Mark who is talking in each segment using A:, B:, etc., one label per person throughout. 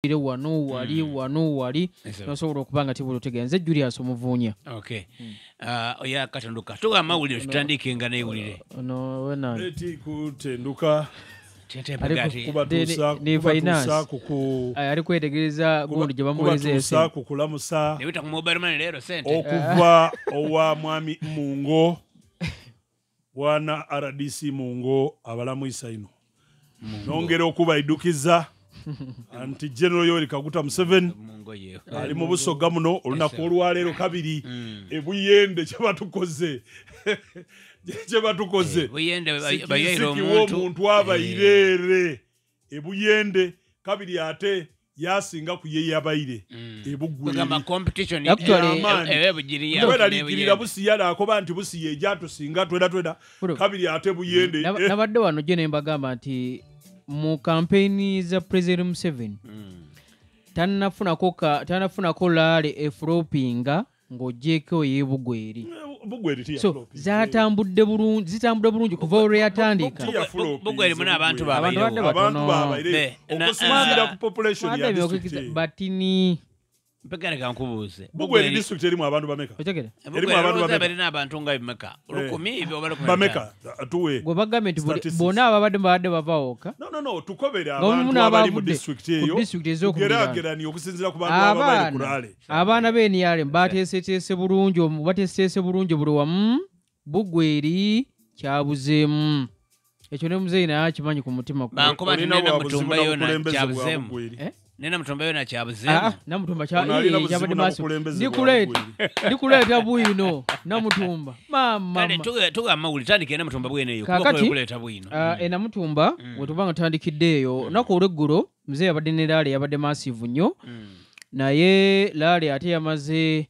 A: wano wali nosobola okubanga tibula tegenze Julius omuvunya.
B: Okay. Oya katanduka. Tuga mawulire tutandike nga neewulire.
A: No wena.
C: Eti kutenduka.
A: Ni finance. Ali kwetegereza gundi gye bamuweze ese.
C: Kukulamusa.
B: Nebita ku mobile money lero sente.
C: Okuva owa mwami Mungo. Bwana RDC Mungo abalamu isaino. Nongera okuba idukiza. Anti General Yoweri Kaguta Museveni ali mu busoga muno olunaku olwaleero kabiri ebuyende kyebatukoze
B: buyende
C: bayiro omuntu abayirere ebuyende kabiri ate yasinga kuye yabayire ebuggwe
B: kama competition
C: ebugirira busiyala akoba nti busiye jato singa tweda kabiri ate buyende
A: nabadde wano je nembagamba nti mu campaign za President Museveni tanafunako laale efropinga ng'ogyeko yebugweri so zitambudde bulungi kuva olwe yatandika
B: bugweri muna abantu
C: babaire okusinziira ku population ya district
B: batini Pekane nkubuze.
C: Bugweri district erimu abantu bameka.
A: Otegere.
C: Erimu abantu bameka.
B: Bali n'abantu nga bimeka. Olukumi ibyo bali
C: bameka atuwe.
A: Gwe bagamente bona ababadde bavaoka.
C: No tukobera abantu abali mu district eyo.
A: District ezokugira.
C: Geragera okusinzira ku bantu abali kulale.
A: Abaana beni yale bateesese bulungi buli wamu Bugweri kyabuzeemu. Ekyo ne muzeyi naye kimanyi ku mutima.
B: Bankuba nina mutumba yona kyabuzeemu. Nena mutumba yona kyabuzeemu.
A: Na mutumba yabadde maso. Ndikuleta bwino na mutumba. Mama.
B: Kale tuga amawuli tandike na mutumba bwene eyo kuba kuleta bwino.
A: Ena mutumba wetubanga tandikiddeeyo nako olweggulo muzeyi yabadde ne laale yabadde massive nnyo. Naye laale ate yamaze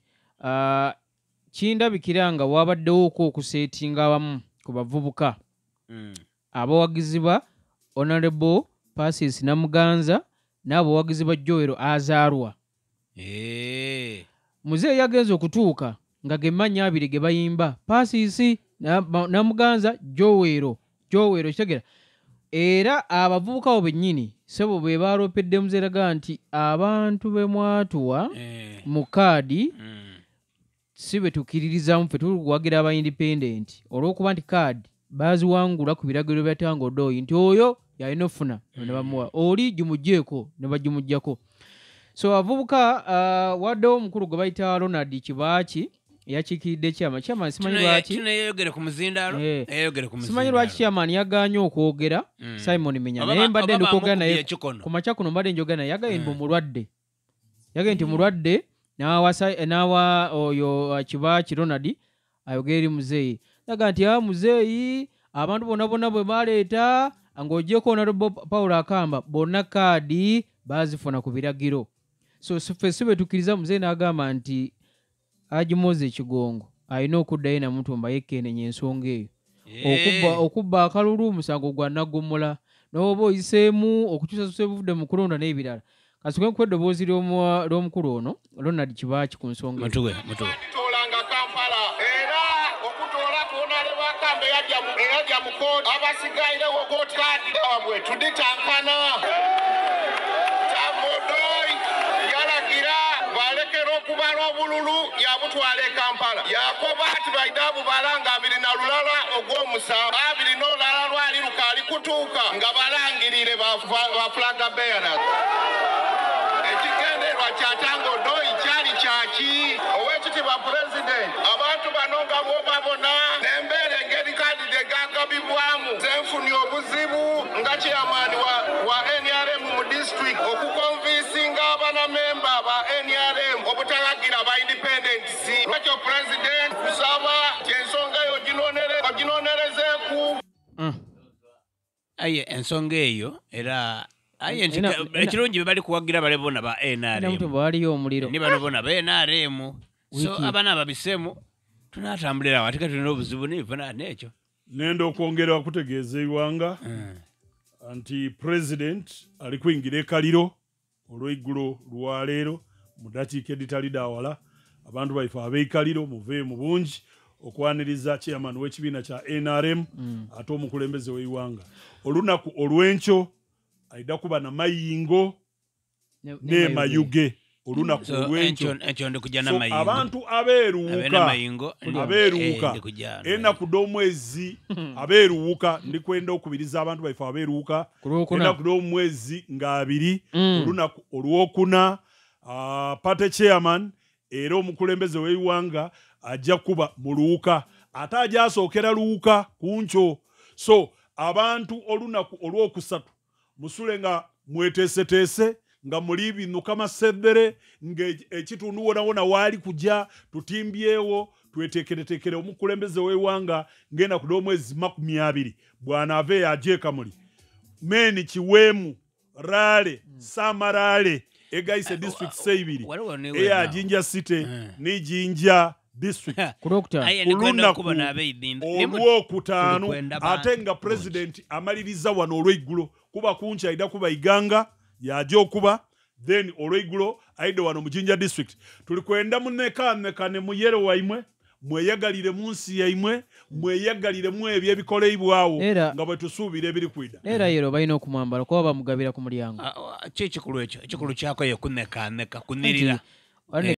A: kindabikira nga wabaddewo okuseetinga abamu ku bavubuka. Abawagizi ba Honorable Persis Namuganza n'abawagizi ba Joero azaalwa. Muzeeyi yagenze okutuuka nga gemanya abiri ge bayimba Persis Namuganza Joero kitegera. Era abavubuka abo bennyini sebo be baalopedde muzeeraga nti abantu be mwatuwa mu kaadi si betukiririzamu ffe tuwagira aba independent olw'okuba nti kaadi baziwangula ku biragiro bya Tango Doi nti oyo yalina ofuna ne bamuwa oli gimugjeeko ne bagimuggyako. So avubuka waddewo omukulu gwe bayita Ronald Kibaaki yakikiridde chairman simanyi lwaki
B: tuneyogere ku muzindaalo eyogere ku muzindaalo
A: simanyi lwaki chairman yaganye okwogera Simon Menya naye mbadde ndikogera naye ku makya kuno mbadde njogera naye yagaye nti mulwadde n'awa oyo Kibaaki Ronald ayogera eri muzeeyi yaga nti muzeeyi abantu bonna bwe baleeta ng'ogyeko Honorable Paul Akamba bonna kaadi bazifuna ku biragiro. So ffe si betukiriza muzeeyi n'agamba nti agimoze ekigongo alina okuddayo na mutumba yekenenya ensonga eyo okubba akalulu musango gwa naggomola n'oba oyiseemu okukyusa buvudde mu kulonda n'ebirala kasukwe nkwedde eddoboozi ly'omukulu ono Ronald Kibaaki ku nsonga
B: mutuwe
D: Kampala era okutoola kuonalebwa Akamba eyajja mu kooti abasigayirewo kooti kaadi wabwe tuditankana Tamodoi yalagira balekera okubala obululu yabutwala e Kampala yakoba ati baidabu balanga abiri na lulala ogw'omusanvu abiri n'olulala lwali lukaali kutuuka nga balangirire ba flag bearers. Ekigendererwa kya Tango Doi kyali kyaki owekitiibwa President abantu bano nga bw'obabona n'embeera engeri kaadi de gagabibwamu zenfunye obuzibu nga chairman wa NRM mu district okukonvinsinga abanamemba ba NRM obutalagira ba independents. Lwekyo President kusaba ensonga eyo oginonerezeeku.
B: Aye ensonga eyo era ekirungi bali kuwagira bale bona ba NRM
A: waliyo omuliro
B: ni bano bona ba NRM so abana babisemu tunatambulira watika tulina obuzibu n'ebifuna n'ekyo
C: nenda okwongera okutegeeza iwanga anti President ali kuyingira ekaliro olw'eggulo lwaleero mu dakiika editali dawala abantu baife ab'ekaliro muve mu bungi okwaniriza chairman w'ekibiina kya NRM ate omukulembeze w'iwanga olunaku olw'enkyo aida kuba na mayingo ne mayuge olunaku olw'enkyo abantu abeeruwuka ennaku d'omwezi abeeruwuka ndikwenda okubiriza abantu baife abeeruwuka ennaku d'omwezi nga 2 olunaku olwokuna party chairman era omukulembeze w'eiwanga ajja kuba mu luwuka ate ajja asookera luwuka kunkyo so abantu olunaku olwokusatu musule nga mweteeseteese nga muli binuka masebbere ng'ekitundu wonawona waali kujja tutimbyewo tweteekereteekere omukulembeze w'eiwanga ng'ennaku d'omwezi 20 bw'anaave yajeeka muli meni kiweemu raale saamaraale egayise district seibiri eya Jinja City ni Jinja district olunaku olwokutaano ate nga president amaliriza wano olw'eiggulo kuba kunki aida kuba iganga yaja okuba then olw'eiggulo aide wano mu Jinja district tuli kwenda munekaanekane mu yero waimwe mweyagalire mu nsi yaimwe mweyagalire mu ebyo ebikoleibwawo nga bwe tusuubira ebiri kwida
A: era yero balina okumwambala kuba bamugabira ku mulyango
B: kikulu ekyo ekikulu kyako ye kunekaaneka kunirira